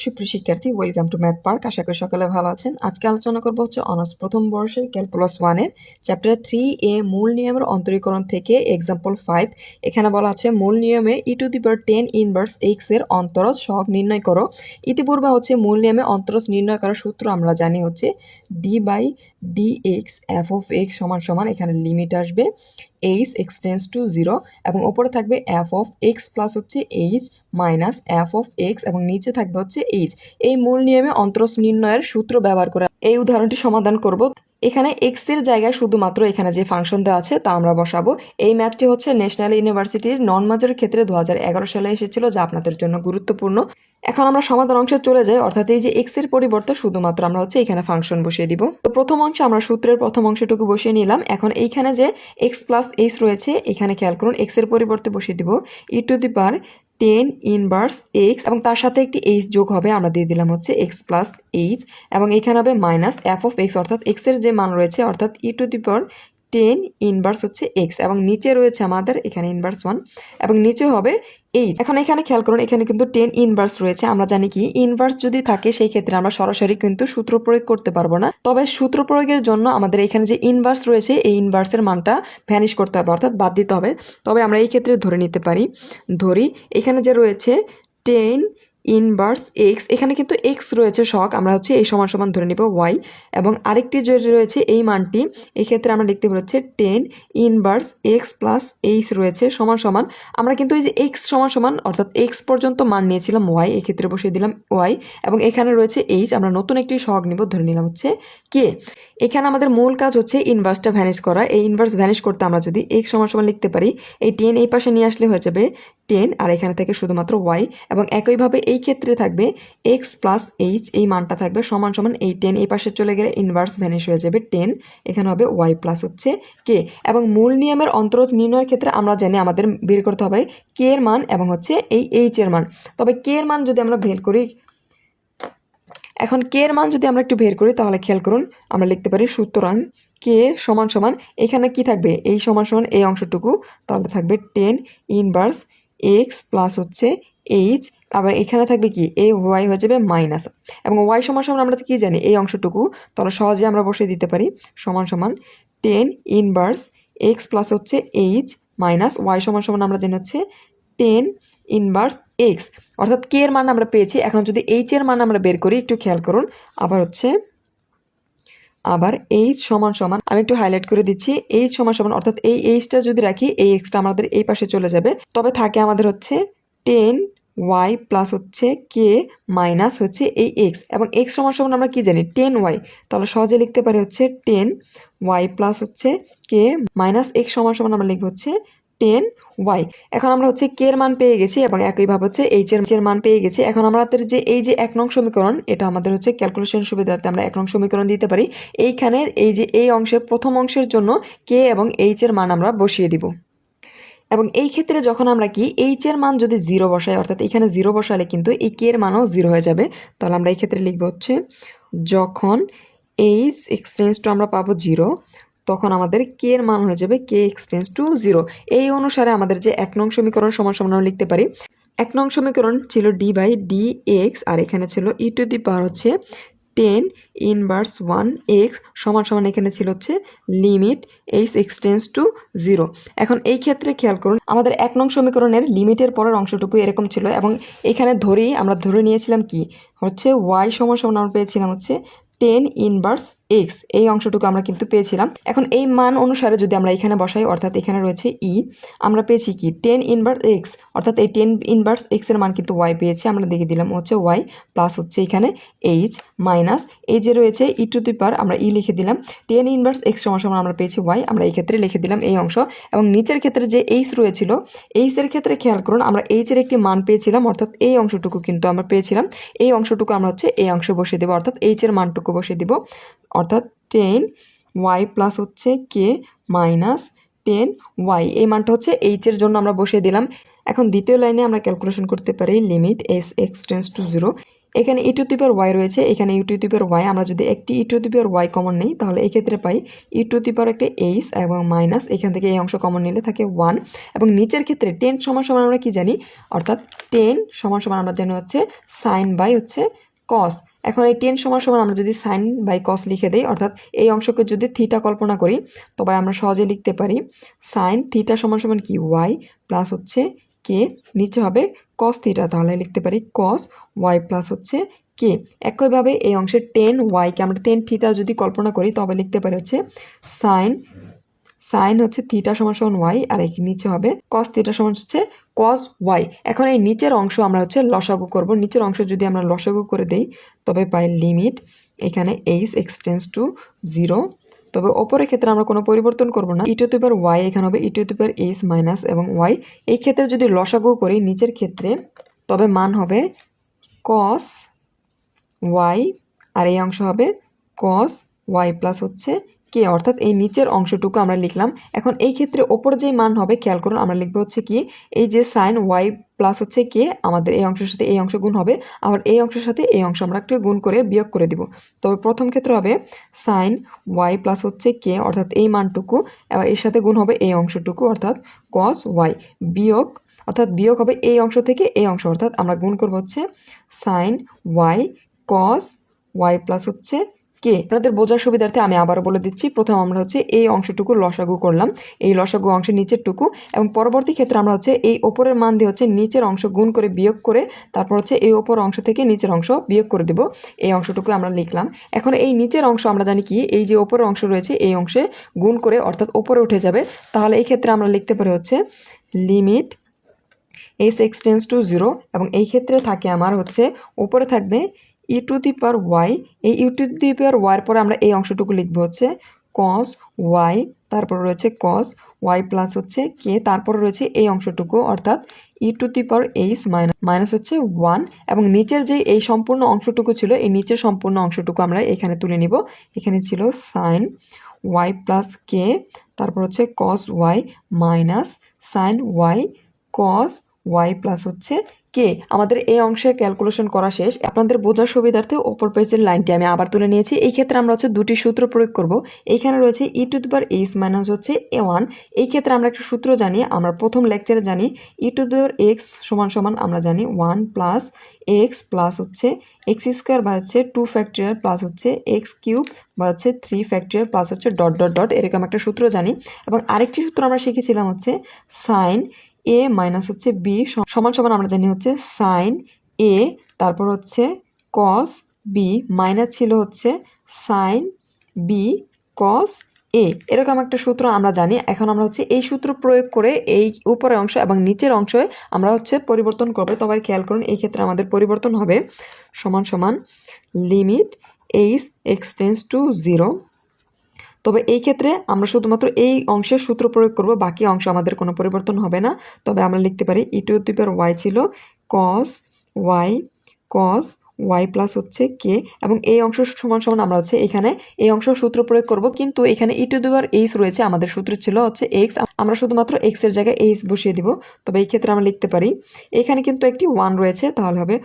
সুপ্রিয় শিক্ষার্থী, welcome to math park. আশা করি সকালে ভালো আছেন। আজকে আলোচনা করবো হচ্ছে অনার্স প্রথম বর্ষের ক্যালকুলাস 1-এর চ্যাপ্টার 3A মূল নিয়মের অন্তরীকরণ থেকে এক্সাম্পল 5। এখানে বলা আছে মূল নিয়মে e⁻10 ইনভার্স x এর অন্তরজ সহগ নির্ণয় করো। ইতিপূর্বে হচ্ছে মূল নিয়মে অন্তরজ নির্ণয় করার সূত্র আমরা জানি হচ্ছে d/dx f(x) = এখানে লিমিট আসবে h extends to 0 এবং ওপরে থাকবে f(x) প্লাস হচ্ছে h মাইনাস f(x) এবং নিচে থাকবে হচ্ছে h। এই মূল নিয়মে অন্তরজ নির্ণয়ের সূত্র ব্যবহার করে এই উদাহরণটি সমাধান করব। এখানে x এর জায়গায় শুধুমাত্র এখানে যে ফাংশন দেওয়া আছে তা আমরা বসাবো। এই ম্যাথটি হচ্ছে ন্যাশনাল ইউনিভার্সিটির নন মেজরের ক্ষেত্রে 2011 সালে এসেছিল, যা আপনাদের জন্য গুরুত্বপূর্ণ। এখন আমরা সমাধান অংশে চলে যাই, অর্থাৎ এই যে x এর পরিবর্তে শুধুমাত্র আমরা হচ্ছে এখানে ফাংশন বসিয়ে দিব। তো প্রথম অংশে আমরা সূত্রের প্রথম অংশটুকু বসিয়ে নিলাম। এখন এইখানে যে x প্লাস h রয়েছে, এখানে খেয়াল করুন x এর পরিবর্তে বসিয়ে দিব e⁻10 ইনভার্স x এবং তার সাথে একটি h যোগ হবে, আমরা দিয়ে দিলাম হচ্ছে x প্লাস h এবং এখানে হবে মাইনাস f(x) অর্থাৎ x এর যে মান রয়েছে অর্থাৎ e⁻10 ইনভার্স হচ্ছে x এবং নিচে রয়েছে আমাদের এখানে ইনভার্স 1 এবং নিচে হবে h। এখন এখানে খেয়াল করুন এখানে কিন্তু 10 ইনভার্স রয়েছে। আমরা জানি কি ইনভার্স যদি থাকে সেই ক্ষেত্রে আমরা সরাসরি কিন্তু সূত্র প্রয়োগ করতে পারবো না, তবে সূত্র প্রয়োগের জন্য আমাদের এখানে যে ইনভার্স রয়েছে এই ইনভার্সের মানটা ভ্যানিশ করতে হবে অর্থাৎ বাদ দিতে হবে। তবে আমরা এই ক্ষেত্রে ধরে নিতে পারি, এখানে যে রয়েছে 10 ইনভার্স x, এখানে কিন্তু x রয়েছে সহগ, আমরা হচ্ছে এই সমান ধরে নিব y এবং আরেকটি যে রয়েছে এই মানটি এক্ষেত্রে আমরা লিখতে পারি হচ্ছে 10 ইনভার্স x প্লাস h রয়েছে সমান আমরা কিন্তু এই যে x সমান অর্থাৎ x পর্যন্ত মান নিয়েছিলাম y, এক্ষেত্রে বসিয়ে দিলাম y এবং এখানে রয়েছে h। আমরা নতুন একটি সহগ নিব, ধরে নিলাম হচ্ছে k। এখানে আমাদের মূল কাজ হচ্ছে ইনভার্সটা ভ্যানিশ করা। এই ইনভার্স ভ্যানিশ করতে আমরা যদি x সমান লিখতে পারি, এই 10 এই পাশে নিয়ে আসলে হয়ে যাবে 10 আর এখানে থেকে শুধুমাত্র y এবং একইভাবে এই ক্ষেত্রে থাকবে x প্লাস h, এই মানটা থাকবে সমান এই 10 এই পাশে চলে গেলে ইনভার্স ভ্যানিশ হয়ে যাবে 10, এখানে হবে y প্লাস হচ্ছে k। এবং মূল নিয়মের অন্তরজ নির্ণয়ের ক্ষেত্রে আমরা জানি আমাদের বের করতে হবে k এর মান এবং হচ্ছে এই h এর মান। তবে k এর মান যদি আমরা বের করি, এখন k এর মান যদি আমরা একটু বের করি তাহলে খেয়াল করুন আমরা লিখতে পারি সুতরাং k সমান এখানে কি থাকবে এই সমান এই অংশটুকু, তাহলে থাকবে 10 ইনভার্স x প্লাস হচ্ছে h, আবার এখানে থাকবে কি এই y হয়ে যাবে মাইনাস এবং y সমান আমরা কি জানি এই অংশটুকু, তাহলে সহজে আমরা বসিয়ে দিতে পারি সমান 10 ইনভার্স x প্লাস হচ্ছে h মাইনাস y সমান আমরা জানি হচ্ছে 10 ইনভার্স x অর্থাৎ k এর মান আমরা পেয়েছি। এখন যদি h এর মান আমরা বের করি, একটু খেয়াল করুন আবার h সমান আমি একটু হাইলাইট করে দিচ্ছি, h সমান অর্থাৎ এই hটা যদি রাখি এই xটা আমাদের এই পাশে চলে যাবে, তবে থাকে আমাদের হচ্ছে 10y প্লাস হচ্ছে k মাইনাস হচ্ছে এই x এবং x সমান আমরা কি জানি 10y, তাহলে সহজে লিখতে পারি হচ্ছে 10y প্লাস হচ্ছে k মাইনাস x সমান আমরা লিখব হচ্ছে 10y। এখন আমরা হচ্ছে k এর মান পেয়ে গেছি এবং একইভাবে হচ্ছে h এর মান পেয়ে গেছি। এখন আমাদের যে এই যে 1 নং সমীকরণ, এটা আমাদের হচ্ছে ক্যালকুলেশন সুবিধার্থে আমরা 1 নং সমীকরণ দিতে পারি। এইখানে এই যে এই অংশে প্রথম অংশের জন্য k এবং h এর মান আমরা বসিয়ে দিব এবং এই ক্ষেত্রে যখন আমরা কি h এর মান যদি 0 বসাই অর্থাৎ এখানে 0 বসালে কিন্তু এই k এর মানও 0 হয়ে যাবে। তাহলে আমরা এই ক্ষেত্রে লিখব হচ্ছে যখন h এক্সটেন্স টু আমরা পাবো 0, তখন আমাদের k এর মান হয়ে যাবে k এক্সটেন্স টু 0। এই অনুসারে আমাদের যে 1 নং সমীকরণ সমান আমরা লিখতে পারি। 1 নং সমীকরণ ছিল d/dx আর এখানে ছিল e⁻10 ইনভার্স 1x সমান এখানে ছিল হচ্ছে লিমিট h এক্সটেন্স টু 0। এখন এই ক্ষেত্রে খেয়াল করুন আমাদের 1 নং সমীকরণের লিমিটের পরের অংশটুকু এরকম ছিল এবং এখানে আমরা ধরে নিয়েছিলাম কি হচ্ছে y সমান আমরা পেয়েছিলাম হচ্ছে 10 ইনভার্স x, এই অংশটুকু আমরা কিন্তু পেয়েছিলাম। এখন এই মান অনুসারে যদি আমরা এখানে বসাই অর্থাৎ এখানে রয়েছে e, আমরা পেয়েছি কি 10 ইনভার্স x অর্থাৎ এই 10 ইনভার্স x এর মান কিন্তু y পেয়েছি, আমরা দেখে দিলাম হচ্ছে y প্লাস হচ্ছে এখানে h মাইনাস এই যে রয়েছে আমরা e লিখে দিলাম 10 ইনভার্স x সমান আমরা পেয়েছি y, আমরা এই ক্ষেত্রে লিখে দিলাম এই অংশ এবং নিচের ক্ষেত্রে যে h রয়েছিল h এর ক্ষেত্রে খেয়াল করুন আমরা h এর একটি মান পেয়েছিলাম অর্থাৎ এই অংশটুকু কিন্তু আমরা পেয়েছিলাম, এই অংশটুকু আমরা হচ্ছে এই অংশে বসিয়ে দেবো অর্থাৎ h এর মানটুকু বসিয়ে দিব অর্থাৎ 10y প্লাস হচ্ছে k মাইনাস 10y, এই মানটা হচ্ছে h এর জন্য আমরা বসিয়ে দিলাম। এখন দ্বিতীয় লাইনে আমরা ক্যালকুলেশন করতে পারি লিমিট s এক্সটেন্স টু 0। এখানে ই টু দি পাওয়ার ওয়াই রয়েছে, এখানে ই টু দি পাওয়ার ওয়াই, আমরা যদি একটি e to the power Y common নেই তাহলে এক্ষেত্রে পাই ই টু দি পাওয়ার একটা এইচ এবং মাইনাস, এখান থেকে এই অংশ কমন নিলে থাকে 1। এবং নিচের ক্ষেত্রে 10 সমান সমান আমরা কি জানি, অর্থাৎ 10 সমান সমান আমরা জানি হচ্ছে সাইন বাই হচ্ছে কস। এখন এই 10 সমান সমান আমরা যদি সাইন বাই কস লিখে দিই, অর্থাৎ এই অংশকে যদি থিটা কল্পনা করি তবে আমরা সহজে লিখতে পারি সাইন থিটা সমান সমান কি ওয়াই প্লাস হচ্ছে কে, নিচে হবে কস থিটা, তাহলে লিখতে পারি কস ওয়াই প্লাস হচ্ছে কে। একইভাবে এই অংশের 10 ওয়াইকে আমরা 10 থিটা যদি কল্পনা করি তবে লিখতে পারি হচ্ছে সাইন হচ্ছে থিটা সমান সমান ওয়াই, আর এই নিচে হবে কস থিটা সমান হচ্ছে কস ওয়াই। এখন এই নিচের অংশ আমরা হচ্ছে লসাগু করব, নিচের অংশ যদি আমরা লসাগু করে দেই তবে পাই লিমিট এখানে এইচ এক্সটেন্স টু 0। তবে ওপরের ক্ষেত্রে আমরা কোনো পরিবর্তন করব না, ই টু দি পাওয়ার ওয়াই এখানে হবে e to the power H minus এবং ওয়াই। এই ক্ষেত্রে যদি লসাগু করি নিচের ক্ষেত্রে তবে মান হবে কস ওয়াই, আর এই অংশ হবে কস ওয়াই প্লাস হচ্ছে কে, অর্থাৎ এই নিচের অংশটুকু আমরা লিখলাম। এখন এই ক্ষেত্রে ওপর যেই মান হবে খেয়াল করুন, আমরা লিখবো হচ্ছে কি এই যে সাইন ওয়াই প্লাস হচ্ছে কে, আমাদের এই অংশের সাথে এই অংশ গুণ হবে, আবার এই অংশের সাথে এই অংশ আমরা একটু গুণ করে বিয়োগ করে দিব। তবে প্রথম ক্ষেত্রে হবে সাইন ওয়াই প্লাস হচ্ছে কে, অর্থাৎ এই মানটুকু, এবার এর সাথে গুণ হবে এই অংশটুকু অর্থাৎ কস ওয়াই, বিয়োগ অর্থাৎ বিয়োগ হবে এই অংশ থেকে এই অংশ, অর্থাৎ আমরা গুণ করবো হচ্ছে sine y cos y plus হচ্ছে কে। আপনাদের বোঝার সুবিধার্থে আমি আবারও বলে দিচ্ছি, প্রথম আমরা হচ্ছে এই অংশটুকু লসাগু করলাম, এই লসাগু অংশের নিচের টুকু, এবং পরবর্তী ক্ষেত্রে আমরা হচ্ছে এই ওপরের মান দিয়ে হচ্ছে নিচের অংশ গুণ করে বিয়োগ করে তারপর হচ্ছে এই ওপর অংশ থেকে নিচের অংশ বিয়োগ করে দেব, এই অংশটুকু আমরা লিখলাম। এখন এই নিচের অংশ আমরা জানি কি এই যে ওপরের অংশ রয়েছে এই অংশে গুণ করে অর্থাৎ ওপরে উঠে যাবে, তাহলে এই ক্ষেত্রে আমরা লিখতে পারি হচ্ছে লিমিট এইচ এক্সটেন্স টু 0, এবং এই ক্ষেত্রে থাকে আমার হচ্ছে উপরে থাকবে e to the power Y, এই ই টু দি পাওয়ার ওয়াইয়ের পরে আমরা এই অংশটুকু লিখবো হচ্ছে কস ওয়াই, তারপর রয়েছে কস ওয়াই প্লাস হচ্ছে কে, তারপরে রয়েছে এই অংশটুকু অর্থাৎ e to the power H minus হচ্ছে 1, এবং নিচের যে এই সম্পূর্ণ অংশটুকু ছিল এই নিচের সম্পূর্ণ অংশটুকু আমরা এখানে তুলে নিব। এখানে ছিল সাইন ওয়াই প্লাস কে, তারপর হচ্ছে cos y minus sine y cos y plus হচ্ছে কে। আমাদের এই অংশে ক্যালকুলেশন করা শেষ। আপনাদের বোঝার সুবিধার্থে ওপর পেজের লাইনটি আমি আবার তুলে নিয়েছি। এই ক্ষেত্রে আমরা হচ্ছে দুটি সূত্র প্রয়োগ করব। এইখানে রয়েছে e to the power H minus হচ্ছে A1। এই ক্ষেত্রে আমরা একটা সূত্র জানি, আমরা প্রথম লেকচারে জানি ই টু দি পাওয়ার এক্স সমান সমান আমরা জানি 1 প্লাস এক্স প্লাস হচ্ছে এক্স স্কোয়ার বা হচ্ছে 2 ফ্যাক্টরিয়াল প্লাস হচ্ছে এক্স কিউব বা হচ্ছে 3 ফ্যাক্টরিয়াল প্লাস হচ্ছে ডট ডট ডট, এরকম একটা সূত্র জানি। এবং আরেকটি সূত্র আমরা শিখেছিলাম হচ্ছে সাইন এ মাইনাস হচ্ছে বি সমান সমান আমরা জানি হচ্ছে সাইন এ, তারপর হচ্ছে কস বি মাইনাস ছিল হচ্ছে সাইন বি কস এ, এরকম একটা সূত্র আমরা জানি। এখন আমরা হচ্ছে এই সূত্র প্রয়োগ করে এই উপরের অংশ এবং নিচের অংশে আমরা হচ্ছে পরিবর্তন করবে। তবে খেয়াল করুন এই ক্ষেত্রে আমাদের পরিবর্তন হবে সমান সমান লিমিট এইচ এক্সটেন্স টু 0। তবে এই ক্ষেত্রে আমরা শুধুমাত্র এই অংশের সূত্র প্রয়োগ করব, বাকি অংশ আমাদের কোনো পরিবর্তন হবে না। তবে আমরা লিখতে পারি ই টু দি পাওয়ার ওয়াই ছিল কস ওয়াই প্লাস হচ্ছে কে, এবং এই অংশ সমান সমান আমরা হচ্ছে এখানে এই অংশ সূত্র প্রয়োগ করব, কিন্তু এখানে ই টু দি পাওয়ার এইচ রয়েছে, আমাদের সূত্র ছিল হচ্ছে এক্স, আমরা শুধুমাত্র এক্স এর জায়গায় এইচ বসিয়ে দিব। তবে এই ক্ষেত্রে আমরা লিখতে পারি এখানে কিন্তু একটি 1 রয়েছে, তাহলে হবে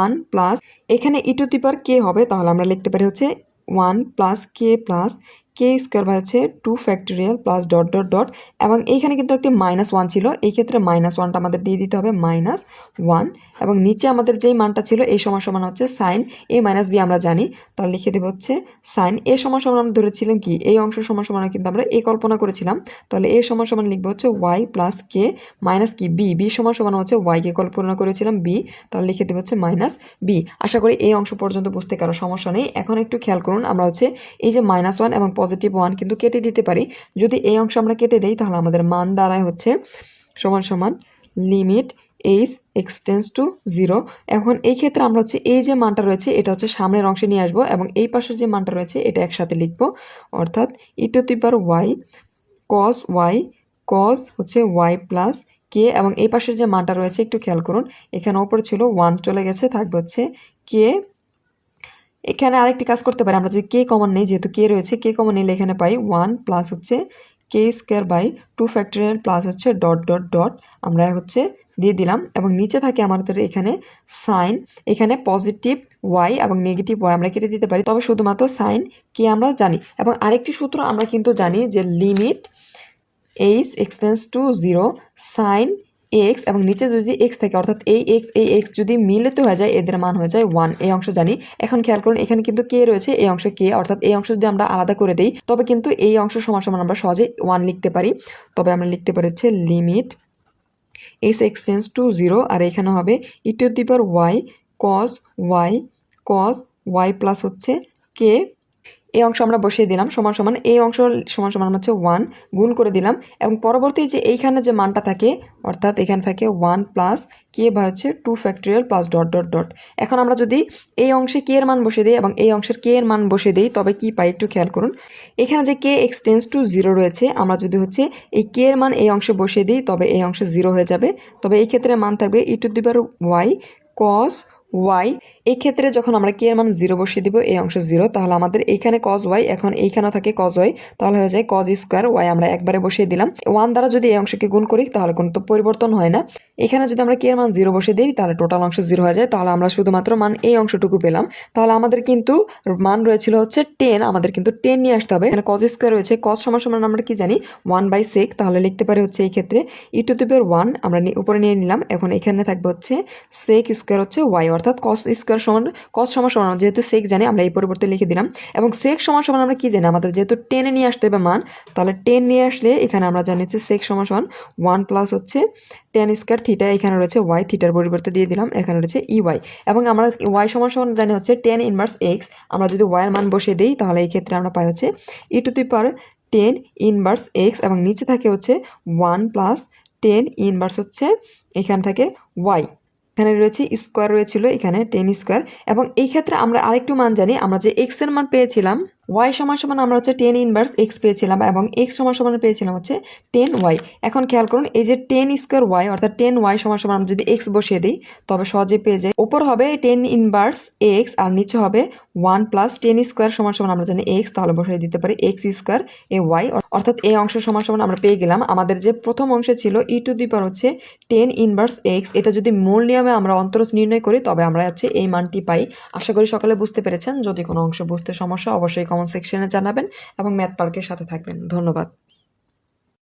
1 প্লাস এখানে ই টু দি পাওয়ার কে হবে, তাহলে আমরা লিখতে পারি হচ্ছে 1 প্লাস কে স্কোয়ার বা হচ্ছে 2 factorial plus dot dot dot, এবং এইখানে কিন্তু একটি -1 ছিল, এই ক্ষেত্রে -1টা আমাদের দিয়ে দিতে হবে -1, এবং নিচে আমাদের যেই মানটা ছিল এই সমান সমান হচ্ছে সাইন এ মাইনাস বি আমরা জানি, তাহলে লিখে দেবো হচ্ছে সাইন এ সমান সমান আমরা ধরেছিলাম কি এই অংশ সমান সমান কিন্তু আমরা এ কল্পনা করেছিলাম, তাহলে এ সমান সমান লিখবো হচ্ছে ওয়াই প্লাস কে মাইনাস কি বি সমান সমান হচ্ছে ওয়াইকে কল্পনা করেছিলাম বি, তাহলে লিখে দেবো হচ্ছে মাইনাস বি। আশা করি এই অংশ পর্যন্ত বুঝতে কারো সমস্যা নেই। এখন একটু খেয়াল করুন, আমরা হচ্ছে এই যে -1 এবং পজিটিভ 1 কিন্তু কেটে দিতে পারি। যদি এই অংশ আমরা কেটে দেই তাহলে আমাদের মান দাঁড়ায় হচ্ছে সমান সমান লিমিট এইচ এক্সটেন্স টু 0। এখন এই ক্ষেত্রে আমরা হচ্ছে এই যে মানটা রয়েছে এটা হচ্ছে সামনের অংশে নিয়ে আসবো, এবং এই পাশের যে মানটা রয়েছে এটা একসাথে লিখবো, অর্থাৎ e to the power Y কস হচ্ছে ওয়াই প্লাস কে, এবং এই পাশের যে মানটা রয়েছে একটু খেয়াল করুন, এখানে ওপরে ছিল 1 চলে গেছে, থাকবে হচ্ছে কে। এখানে আরেকটি কাজ করতে পারি, আমরা যদি কে কমন নেই, যেহেতু কে রয়েছে কে কমন নিলে এখানে পাই 1 প্লাস হচ্ছে কে স্কোয়ার বাই 2 ফ্যাক্টোরিয়াল প্লাস হচ্ছে ডট ডট ডট আমরা হচ্ছে দিয়ে দিলাম, এবং নিচে থাকে আমাদের এখানে সাইন, এখানে পজিটিভ ওয়াই এবং নেগেটিভ ওয়াই আমরা কেটে দিতে পারি, তবে শুধুমাত্র সাইন কে আমরা জানি। এবং আরেকটি সূত্র আমরা কিন্তু জানি যে limit H extends to 0 sine x, এবং নিচে যদি এক্স থাকে অর্থাৎ এই এক্স যদি মিলিত হয়ে যায় এদের মান হয়ে যায় 1, এই অংশ জানি। এখন খেয়াল করুন এখানে কিন্তু কে রয়েছে, এই অংশ কে, অর্থাৎ এই অংশ যদি আমরা আলাদা করে দেই তবে কিন্তু এই অংশ সমান সমান আমরা সহজে 1 লিখতে পারি। তবে আমরা লিখতে পারি হচ্ছে লিমিট এইচ এক্সটেন্স টু 0, আর এখানে হবে e to the power Y cos Y plus হচ্ছে কে, এই অংশ আমরা বসিয়ে দিলাম সমান সমান, এই অংশ সমান সমান হচ্ছে 1 গুণ করে দিলাম, এবং পরবর্তী যে এইখানে যে মানটা থাকে অর্থাৎ এখানে থাকে 1 প্লাস কে বা হচ্ছে 2 factorial plus dot dot dot. এখন আমরা যদি এই অংশে কে এর মান বসিয়ে দিই এবং এই অংশের কে এর মান বসিয়ে দিই তবে কি পাই একটু খেয়াল করুন। এখানে যে কে এক্সটেন্স টু 0 রয়েছে, আমরা যদি হচ্ছে এই কে এর মান এই অংশে বসিয়ে দিই তবে এই অংশে 0 হয়ে যাবে। তবে এই ক্ষেত্রে মান থাকবে e to the power Y cos Y, এই ক্ষেত্রে যখন আমরা কে এর মান 0 বসিয়ে দিব এই অংশ 0, তাহলে আমাদের এইখানে কজ ওয়াই, এখন এইখানেও থাকে কজ ওয়াই, তাহলে হয়ে যায় কজ স্কোয়ার ওয়াই আমরা একবারে বসিয়ে দিলাম। 1 দ্বারা যদি এই অংশকে গুণ করি তাহলে কোনো তো পরিবর্তন হয় না। এখানে যদি আমরা কে এর মান 0 বসিয়ে দিই তাহলে টোটাল অংশ 0 হয়ে যায়, তাহলে আমরা শুধুমাত্র মান এই অংশটুকু পেলাম। তাহলে আমাদের কিন্তু মান রয়েছিল হচ্ছে 10, আমাদের কিন্তু 10 নিয়ে আসতে হবে। এখানে কজ স্কোয়ার রয়েছে, কজ সমান সমান আমরা কি জানি 1/sec, তাহলে লিখতে পারি হচ্ছে এই ক্ষেত্রে ই টু দি পাওয়ার 1 আমরা উপরে নিয়ে নিলাম, এখন এখানে থাকবে হচ্ছে সেক স্কোয়ার হচ্ছে ওয়াই, অর্থাৎ কস স্কোয়ার সমান কস সমান সমান যেহেতু সেক জানি আমরা এই পরিবর্তে লিখে দিলাম, এবং সেক সমান সমান আমরা কি জানি আমাদের যেহেতু 10 নিয়ে আসতে হবে মান, তাহলে 10 নিয়ে আসলে এখানে আমরা জানি হচ্ছে সেক সমান সমান 1 প্লাস হচ্ছে টেন স্কোয়ার থিটা, এখানে রয়েছে ওয়াই, থিটার পরিবর্তে দিয়ে দিলাম, এখানে রয়েছে ই ওয়াই, এবং আমরা ওয়াই সমান সমান জানি হচ্ছে টেন ইনভার্স এক্স, আমরা যদি ওয়াইয়ের মান বসিয়ে দিই তাহলে এই ক্ষেত্রে আমরা পাই হচ্ছে e to the power 10 inverse X, এবং নিচে থাকে হচ্ছে 1 প্লাস 10 ইনভার্স হচ্ছে এখানে থাকে ওয়াই, এখানে রয়েছে স্কোয়ার রয়েছিল এখানে 10 স্কোয়ার, এবং এই ক্ষেত্রে আমরা আরেকটু মান জানি, আমরা যে এক্স এর মান পেয়েছিলাম ওয়াই সমান সমান আমরা হচ্ছে 10 ইনভার্স এক্স পেয়েছিলাম, এবং এক্স সমান সমান পেয়েছিলাম হচ্ছে 10 ওয়াই। এখন খেয়াল করুন এই যে 10 স্কোয়ার ওয়াই অর্থাৎ 10 ওয়াই সমান সমান আমরা যদি এক্স বসিয়ে দিই তবে সহজে পেয়ে যাই, উপর হবে 10 ইনভার্স এক্স আর নিচে হবে 1 প্লাস 10 স্কোয়ার সমান সমান আমরা জানি এক্স, তাহলে বসিয়ে দিতে পারি এক্স স্কোয়ার এ ওয়াই, অর্থাৎ এই অংশ সমান সমান আমরা পেয়ে গেলাম। আমাদের যে প্রথম অংশে ছিল ই টু দি পাওয়ার হচ্ছে 10 ইনভার্স এক্স, এটা যদি মূল নিয়মে আমরা অন্তরজ নির্ণয় করি তবে আমরা হচ্ছে এই মানটি পাই। আশা করি সকলে বুঝতে পেরেছেন। যদি কোনো অংশ বুঝতে সমস্যা অবশ্যই কমেন্ট সেকশনে জানাবেন এবং ম্যাথ পার্কের সাথে থাকবেন। ধন্যবাদ।